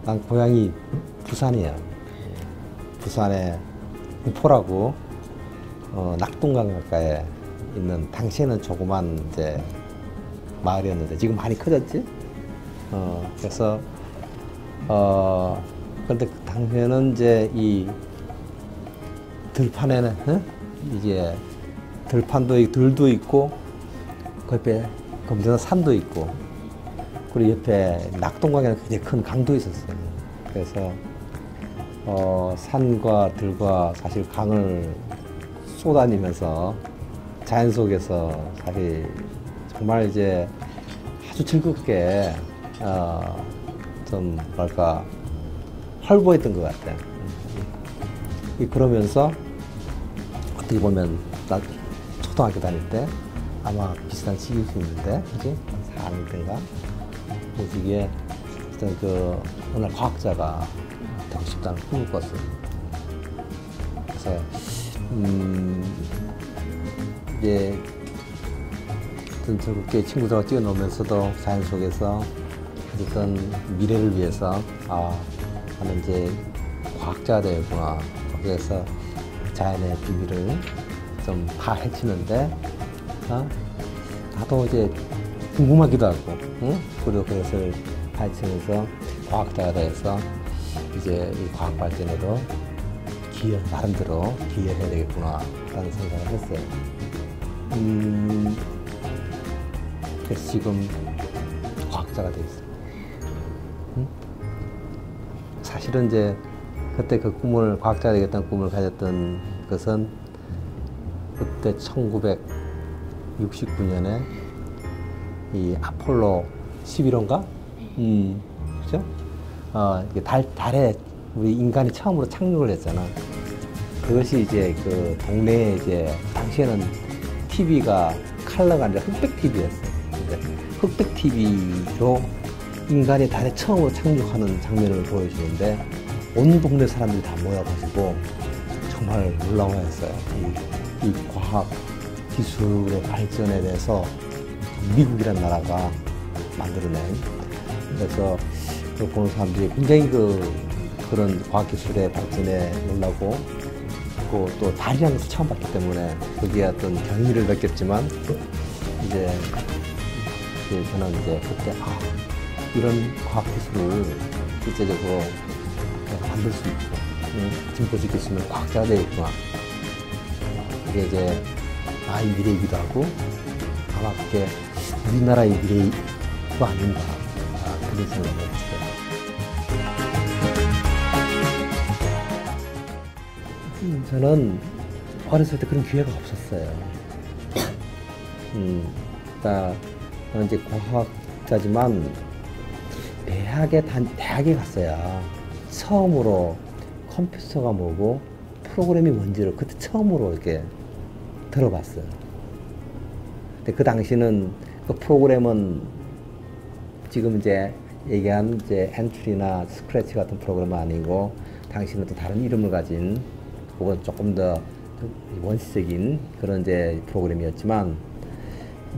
난 고향이 부산이야. 부산의 우포라고 낙동강 가까이에 있는 당시에는 조그만 이제 마을이었는데 지금 많이 커졌지. 그래서 그런데 그 당시에는 이제 이 들판에는 이제 들도 있고 그 옆에 검정산 산도 있고. 그리고 옆에 낙동강에는 굉장히 큰 강도 있었어요. 그래서 산과 들과 사실 강을 쏘다니면서 자연 속에서 사실 정말 이제 아주 즐겁게 좀 뭐랄까 활보했던 것 같아요. 그러면서 어떻게 보면 나 초등학교 다닐 때 아마 비슷한 시기일 수 있는데, 그지? 4학년 때인가? 무지개 어떤 그 어느 과학자가 되고 싶다는 꿈을 꿨어요. 그래서 이제 어떤 즐겁게 친구들하고 뛰어놀면서도 자연 속에서 어떤 미래를 위해서 나는 이제 과학자가 되겠구나. 거기에서 자연의 비밀을 좀 파헤치는데 나도 이제 궁금하기도 하고, 그리고 그것을 파헤치면서 과학자가 돼서 이제 이 과학 발전에도 나름대로 기여해야 되겠구나 라는 생각을 했어요. 그래서 지금 과학자가 돼 있어요. 사실은 이제 그때 그 꿈을, 과학자가 되겠다는 꿈을 가졌던 것은 그때 1969년에 이 아폴로 11호인가? 그죠? 달에 우리 인간이 처음으로 착륙을 했잖아. 그것이 이제 그 동네에 이제 당시에는 TV가 컬러가 아니라 흑백 TV였어요. 근데 흑백 TV로 인간이 달에 처음으로 착륙하는 장면을 보여주는데 온 동네 사람들이 다 모여가지고 정말 놀라워했어요. 이 과학 기술의 발전에 대해서 미국이라는 나라가 만들어낸. 그래서 그 보는 사람들이 굉장히 그런 과학기술의 발전에 놀라고, 또 달이라는 것을 처음 봤기 때문에 거기에 어떤 경의를 느꼈지만, 이제 저는 이제 그때 이런 과학기술을 실제적으로 만들 수 있고 증거 지킬 수 있는 과학자가 되겠구나. 그게 이제 나의 미래이기도 하고 아마 그게 우리나라의 미래도 아닌가, 그런 생각을 했어요. 저는 어렸을 때 그런 기회가 없었어요. 저는 이제 과학자지만 대학에 갔어야 처음으로 컴퓨터가 뭐고 프로그램이 뭔지를 그때 처음으로 이렇게 들어봤어요. 근데 그 당시는 그 프로그램은 지금 이제 얘기한 이제 엔트리나 스크래치 같은 프로그램은 아니고, 당시는 또 다른 이름을 가진 혹은 조금 더 원시적인 그런 이제 프로그램이었지만,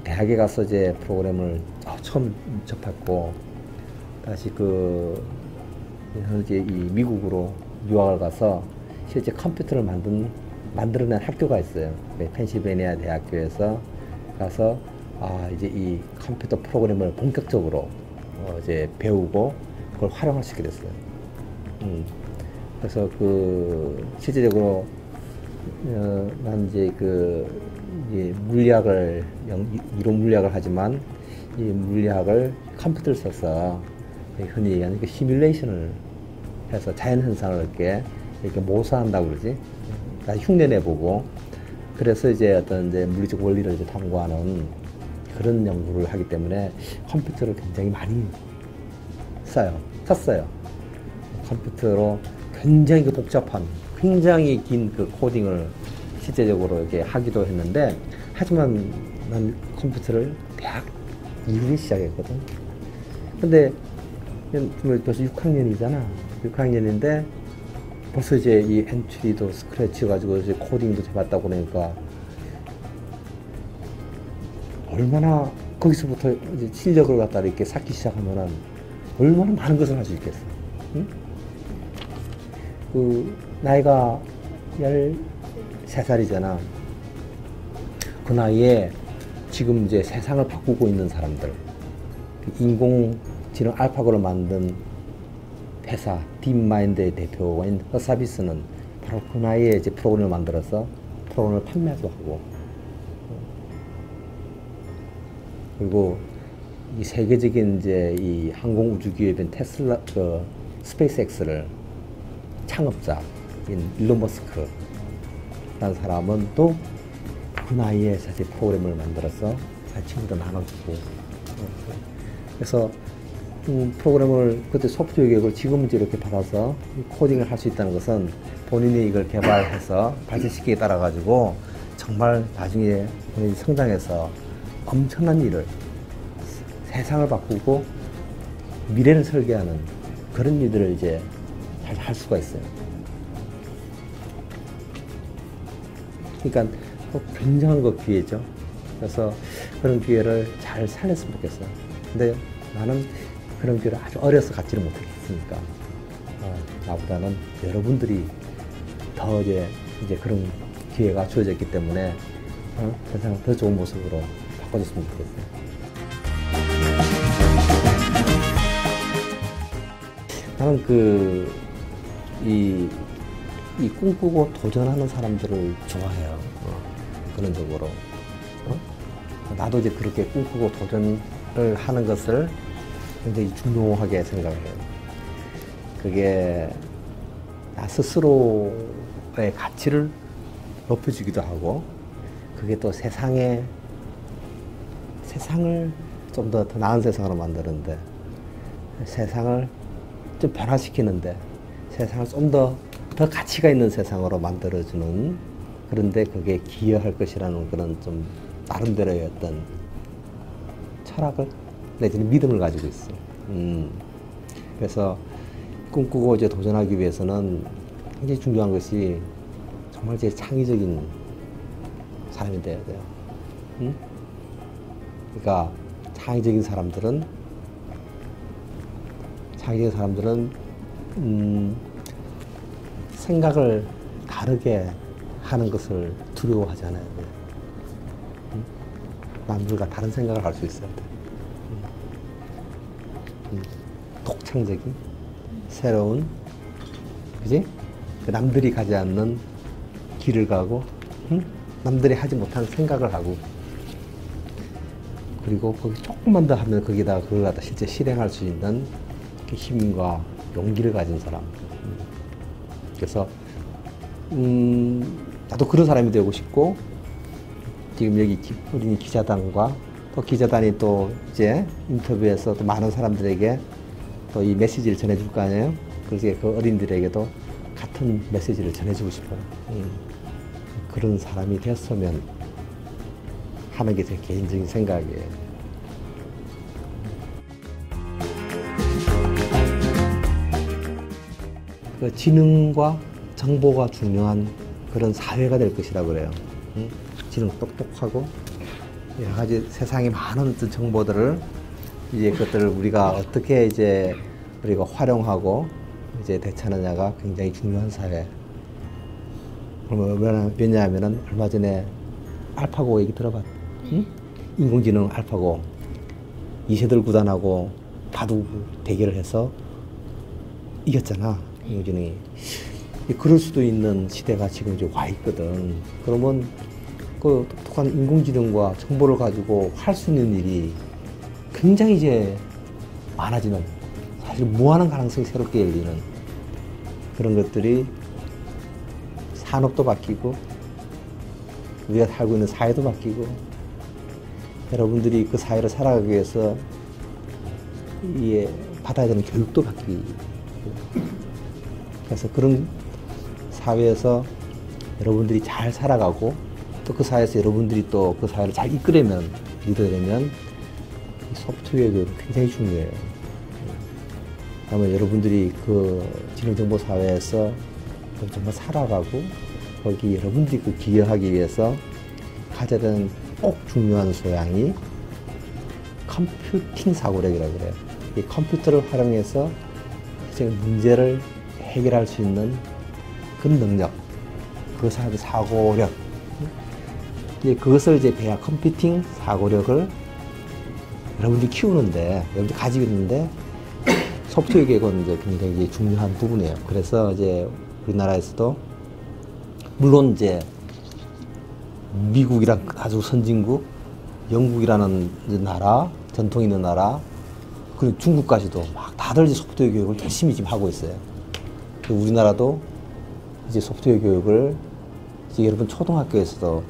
대학에 가서 이제 프로그램을 처음 접했고, 다시 이제 이 미국으로 유학을 가서 실제 컴퓨터를 만들어낸 학교가 있어요. 펜실베니아 대학교에서 가서 이제 이 컴퓨터 프로그램을 본격적으로 이제 배우고 그걸 활용할 수 있게 됐어요. 그래서 실제적으로 난 이제 이론 물리학을 하지만 이 물리학을 컴퓨터를 써서 흔히 얘기하는 시뮬레이션을 해서 자연 현상을 이렇게 모사한다고 그러지. 흉내내보고, 그래서 이제 어떤 이제 물리적 원리를 이제 탐구하는 그런 연구를 하기 때문에 컴퓨터를 굉장히 많이 썼어요. 컴퓨터로 굉장히 복잡한, 굉장히 긴 코딩을 실제적으로 이렇게 하기도 했는데, 하지만 난 컴퓨터를 대학 이후에 시작했거든. 근데 벌써 6학년이잖아. 6학년인데 벌써 이제 이 엔트리도 스크래치 가지고 이제 코딩도 해봤다고 그러니까 얼마나 거기서부터 이제 실력을 갖다 이렇게 쌓기 시작하면은 얼마나 많은 것을 할 수 있겠어. 응? 그 나이가 13살이잖아. 그 나이에 지금 이제 세상을 바꾸고 있는 사람들, 인공지능 알파고를 만든 회사 딥마인드의 대표인 허사비스는 바로 그 나이에 이제 프로그램을 만들어서 프로그램을 판매도 하고, 그리고 이 세계적인 이제 이 항공우주기업인 테슬라, 그 스페이스X를 창업자인 일론 머스크라는 사람은 또 그 나이에 사실 프로그램을 만들어서 자기 친구들 나눠주고, 그래서 프로그램을 그때 소프트웨어 교육을 지금 이제 이렇게 받아서 코딩을 할 수 있다는 것은 본인이 이걸 개발해서 발전시키기에 따라 가지고 정말 나중에 본인이 성장해서 엄청난 일을, 세상을 바꾸고 미래를 설계하는 그런 일들을 이제 잘 할 수가 있어요. 그러니까 굉장한 거 기회죠. 그래서 그런 기회를 잘 살렸으면 좋겠어요. 근데 나는 그런 기회를 아주 어려서 갖지를 못했으니까 나보다는 여러분들이 더 이제 그런 기회가 주어졌기 때문에 세상을 더 좋은 모습으로 바꿔줬으면 좋겠어요. 나는 이 꿈꾸고 도전하는 사람들을 좋아해요. 그런적으로. 나도 이제 그렇게 꿈꾸고 도전을 하는 것을 굉장히 중요하게 생각을 해요. 그게 나 스스로의 가치를 높여주기도 하고, 그게 또 세상을 좀 더 나은 세상으로 만드는데, 세상을 좀 변화시키는데, 세상을 좀 더 가치가 있는 세상으로 만들어주는, 그런데 그게 기여할 것이라는 그런 좀 나름대로의 어떤 철학을 내지는 믿음을 가지고 있어. 그래서 꿈꾸고 이제 도전하기 위해서는 굉장히 중요한 것이 정말 제 창의적인 사람이 돼야 돼요. 그러니까 창의적인 사람들은 생각을 다르게 하는 것을 두려워하잖아요. 남들과 다른 생각을 할 수 있어야 돼. 독창적인, 새로운, 그지? 남들이 가지 않는 길을 가고, 남들이 하지 못한 생각을 하고, 그리고 거기 조금만 더 하면 거기다가 그걸 갖다 실제 실행할 수 있는 힘과 용기를 가진 사람. 그래서 나도 그런 사람이 되고 싶고, 지금 여기 우리 기자단과 또 기자단이 또 이제 인터뷰에서 또 많은 사람들에게 또 이 메시지를 전해줄 거 아니에요? 그래서 그 어린이들에게도 같은 메시지를 전해주고 싶어요. 그런 사람이 됐으면 하는 게 제 개인적인 생각이에요. 그 지능과 정보가 중요한 그런 사회가 될 것이라고 그래요. 지능 똑똑하고 여러 가지 세상에 많은 어떤 정보들을 이제 그것들을 우리가 어떻게 이제 우리가 활용하고 이제 대처하느냐가 굉장히 중요한 사회. 왜냐하면은 얼마 전에 알파고 얘기 들어봤? 인공지능 알파고 2세들 구단하고 바둑 대결을 해서 이겼잖아, 인공지능이. 그럴 수도 있는 시대가 지금 이제 와 있거든. 그러면 그 독특한 인공지능과 정보를 가지고 할 수 있는 일이 굉장히 이제 많아지는, 사실 무한한 가능성이 새롭게 열리는 그런 것들이 산업도 바뀌고 우리가 살고 있는 사회도 바뀌고 여러분들이 그 사회를 살아가기 위해서 받아야 되는 교육도 바뀌고, 그래서 그런 사회에서 여러분들이 잘 살아가고 또 그 사회에서 여러분들이 또 그 사회를 잘 이끌려면 리더되면 소프트웨어 교육은 굉장히 중요해요. 아마 여러분들이 그 지능정보 사회에서 정말 살아가고 거기 여러분들이 그 기여하기 위해서 가져야 되는 꼭 중요한 소양이 컴퓨팅 사고력이라고 그래요. 이 컴퓨터를 활용해서 문제를 해결할 수 있는 그 능력, 그 사람의 사고력. 그것을 이제 배야 컴퓨팅 사고력을 여러분들이 키우는데, 여러분들이 가지고 있는데, 소프트웨어 교육은 이제 굉장히 중요한 부분이에요. 그래서 이제 우리나라에서도, 물론 이제 미국이란 아주 선진국, 영국이라는 이제 나라, 전통 있는 나라, 그리고 중국까지도 막 다들 이제 소프트웨어 교육을 열심히 지금 하고 있어요. 우리나라도 이제 소프트웨어 교육을 이제 여러분 초등학교에서도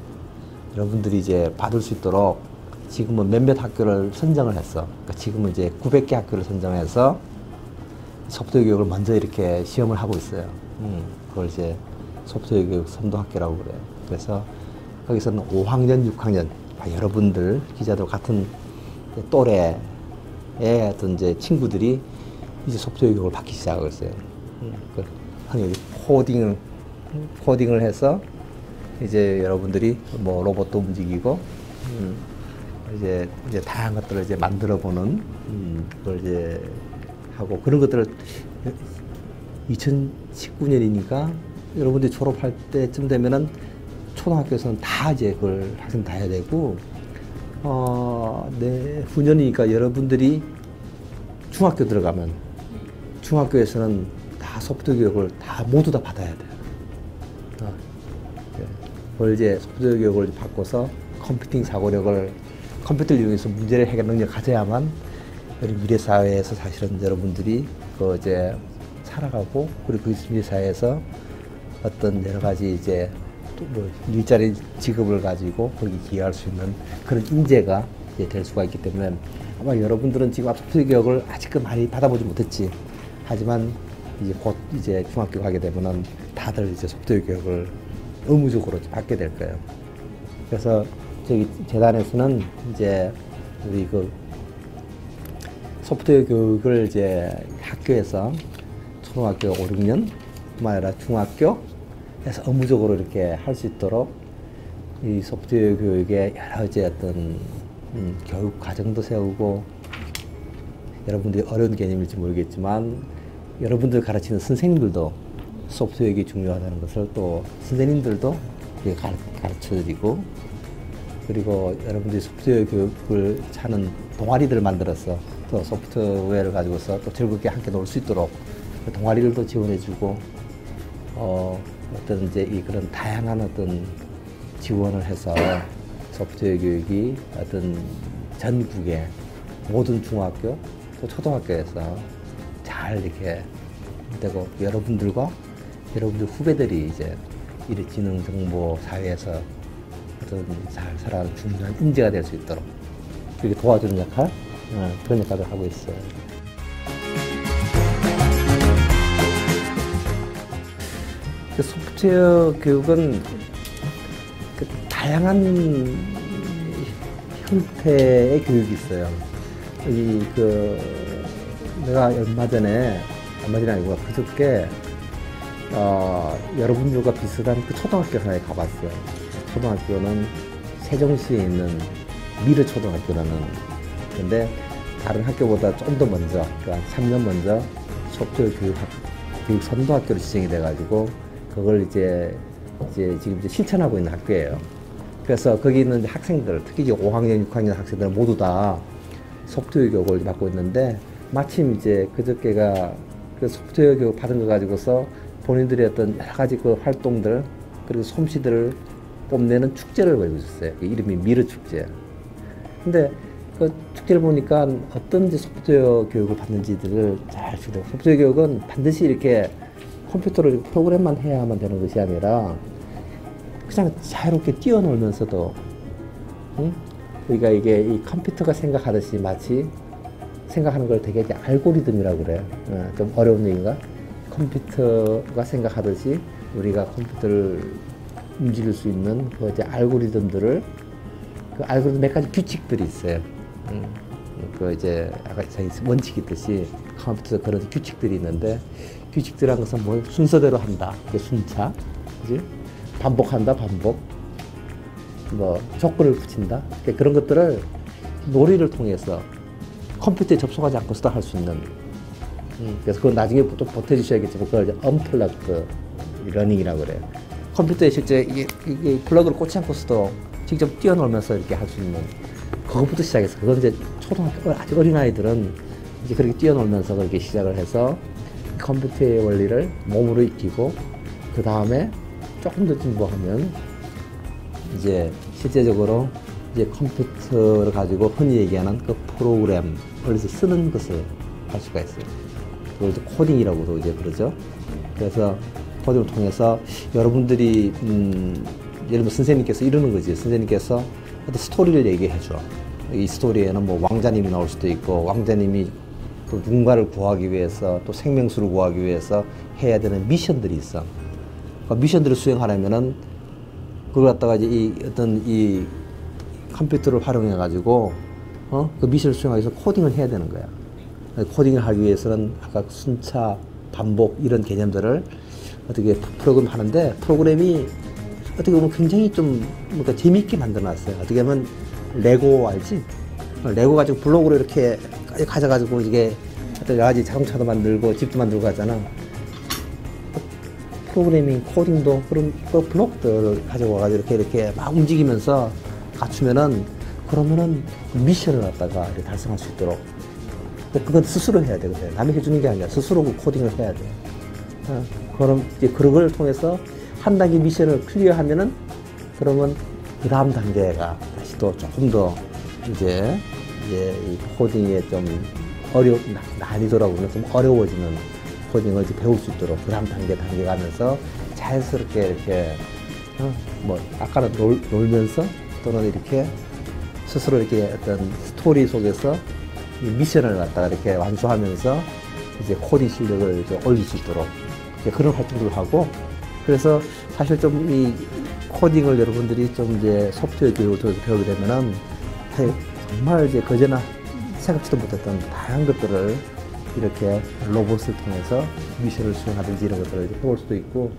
여러분들이 이제 받을 수 있도록 지금은 몇몇 학교를 선정을 했어. 그러니까 지금은 이제 900개 학교를 선정해서 소프트웨어 교육을 먼저 이렇게 시험을 하고 있어요. 그걸 이제 소프트웨어 교육 선도학교라고 그래요. 그래서 거기서는 5학년, 6학년, 여러분들 기자들 같은 또래의 어떤 이제 친구들이 이제 소프트웨어 교육을 받기 시작하고 있어요. 코딩을 해서 이제 여러분들이 뭐 로봇도 움직이고 이제 다양한 것들을 이제 만들어 보는 그걸 이제 하고 그런 것들을 2019년이니까 여러분들이 졸업할 때쯤 되면은 초등학교에서는 다 이제 그걸 학생 다 해야 되고 내후년이니까 여러분들이 중학교 들어가면 중학교에서는 다 소프트웨어 교육을 다 모두 다 받아야 돼요. 그걸 이제 소프트웨어 교육을 바꿔서 컴퓨팅 사고력을 컴퓨터를 이용해서 문제를 해결 능력을 가져야만 우리 미래 사회에서 사실은 여러분들이 그 이제 살아가고 그리고 그 미래 사회에서 어떤 여러 가지 이제 또 뭐 일자리 직업을 가지고 거기 기여할 수 있는 그런 인재가 이제 될 수가 있기 때문에 아마 여러분들은 지금 소프트웨어 교육을 아직은 많이 받아보지 못했지. 하지만 이제 곧 이제 중학교 가게 되면은 다들 이제 소프트웨어 교육을 의무적으로 받게 될 거예요. 그래서 저기 재단에서는 이제 우리 그 소프트웨어 교육을 이제 학교에서 초등학교 5, 6년 뿐만 아니라 중학교에서 의무적으로 이렇게 할 수 있도록 이 소프트웨어 교육의 여러 이제 어떤 교육 과정도 세우고 여러분들이 어려운 개념일지 모르겠지만 여러분들 가르치는 선생님들도 소프트웨어 교육이 중요하다는 것을 또 선생님들도 가르쳐 드리고 그리고 여러분들이 소프트웨어 교육을 찾는 동아리들을 만들어서 또 소프트웨어를 가지고서 또 즐겁게 함께 놀 수 있도록 동아리들도 지원해 주고 어떤 이제 이 그런 다양한 어떤 지원을 해서 소프트웨어 교육이 어떤 전국의 모든 중학교 또 초등학교에서 잘 이렇게 되고 여러분들과 여러분들 후배들이 이제 이 지능 정보 사회에서 어떤 잘 살아가는 중요한 인재가 될 수 있도록 이렇게 도와주는 역할 그런 역할을 하고 있어요. 그 소프트웨어 교육은 그 다양한 형태의 교육이 있어요. 내가 얼마 전에 아니고 그저께 여러분들과 비슷한 그 초등학교 하나에 가봤어요. 초등학교는 세종시에 있는 미르초등학교라는 근데 다른 학교보다 좀 더 먼저 한 3년 먼저 소프트웨어 교육 선도학교로 지정이 돼가지고 그걸 이제 지금 이제 실천하고 있는 학교예요. 그래서 거기 있는 학생들, 특히 이제 5학년, 6학년 학생들 모두 다 소프트웨어 교육을 받고 있는데 마침 이제 그저께가 그 소프트웨어 교육 받은 거 가지고서 본인들의 어떤 여러 가지 그 활동들 그리고 솜씨들을 뽐내는 축제를 벌이고 있었어요. 이름이 미르축제. 근데 그 축제를 보니까 어떤 이제 소프트웨어 교육을 받는지들을 잘 주고 소프트웨어 교육은 반드시 이렇게 컴퓨터를 프로그램만 해야만 되는 것이 아니라 그냥 자유롭게 뛰어놀면서도 그러니까 이게 이 컴퓨터가 생각하듯이 마치 생각하는 걸 되게 알고리즘이라고 그래요. 좀 어려운 얘기인가? 컴퓨터가 생각하듯이 우리가 컴퓨터를 움직일 수 있는 그 이제 알고리즘들을, 그 알고리즘 몇 가지 규칙들이 있어요. 그 이제 아까 원칙이 있듯이 컴퓨터에서 그런 규칙들이 있는데, 규칙들이란 것은 뭐 순서대로 한다, 그게 순차, 그지? 반복한다, 반복, 뭐 조건을 붙인다, 그러니까 그런 것들을 놀이를 통해서 컴퓨터에 접속하지 않고서도 할 수 있는. 그래서 그건 나중에 또 보태주셔야겠지만 그걸 이제 언플러그드 러닝이라고 그래요. 컴퓨터에 실제 이게 플러그를 꽂지 않고서도 직접 뛰어놀면서 이렇게 할 수 있는, 그것부터 시작해서, 그건 이제 초등학교 아주 어린 아이들은 이제 그렇게 뛰어놀면서 그렇게 시작을 해서 컴퓨터의 원리를 몸으로 익히고, 그 다음에 조금 더 진보하면 이제 실제적으로 이제 컴퓨터를 가지고 흔히 얘기하는 그 프로그램을 쓰는 것을 할 수가 있어요. 그걸 이제 코딩이라고도 이제 그러죠. 그래서 코딩을 통해서 여러분들이 예를 들면 선생님께서 이러는 거지. 선생님께서 어떤 스토리를 얘기해 줘. 이 스토리에는 뭐 왕자님이 나올 수도 있고, 왕자님이 또 누군가를 구하기 위해서, 또 생명수를 구하기 위해서 해야 되는 미션들이 있어. 그러니까 미션들을 수행하려면은 그걸 갖다가 이제 이 컴퓨터를 활용해 가지고 그 미션을 수행하기 위해서 코딩을 해야 되는 거야. 코딩을 하기 위해서는 아까 순차, 반복 이런 개념들을 어떻게 프로그램 하는데, 프로그램이 어떻게 보면 굉장히 좀 뭔가 재미있게 만들어놨어요. 어떻게 보면 레고 알지? 레고 가지고 블록으로 이렇게 가져가지고 이게 여러 가지 자동차도 만들고 집도 만들고 하잖아. 프로그래밍, 코딩도 그런 블록들을 가지고 와가지고 이렇게 막 움직이면서 갖추면은, 그러면은 미션을 갖다가 이렇게 달성할 수 있도록. 그건 스스로 해야 되거든. 남이 해주는 게 아니라 스스로 그 코딩을 해야 돼. 그럼 이제 그런 걸 통해서 한 단계 미션을 클리어하면은, 그러면 그 다음 단계가 다시 또 조금 더 이제 이 코딩의 좀 난이도라고 하면 좀 어려워지는 코딩을 이제 배울 수 있도록 그 다음 단계 가면서 자연스럽게 이렇게 뭐 아까는 놀면서 또는 이렇게 스스로 이렇게 어떤 스토리 속에서 이 미션을 갖다가 이렇게 완수하면서 이제 코딩 실력을 이제 올릴 수 있도록 그런 활동들을 하고, 그래서 사실 좀 이 코딩을 여러분들이 좀 이제 소프트웨어 교육을 통해서 배우게 되면은 정말 이제 그전에 생각지도 못했던 다양한 것들을 이렇게 로봇을 통해서 미션을 수행하든지 이런 것들을 이제 해볼 수도 있고,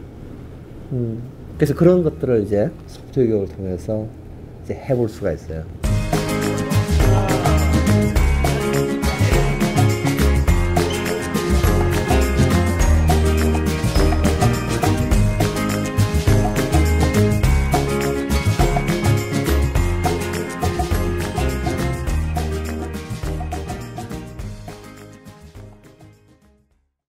그래서 그런 것들을 이제 소프트웨어 교육을 통해서 이제 해볼 수가 있어요.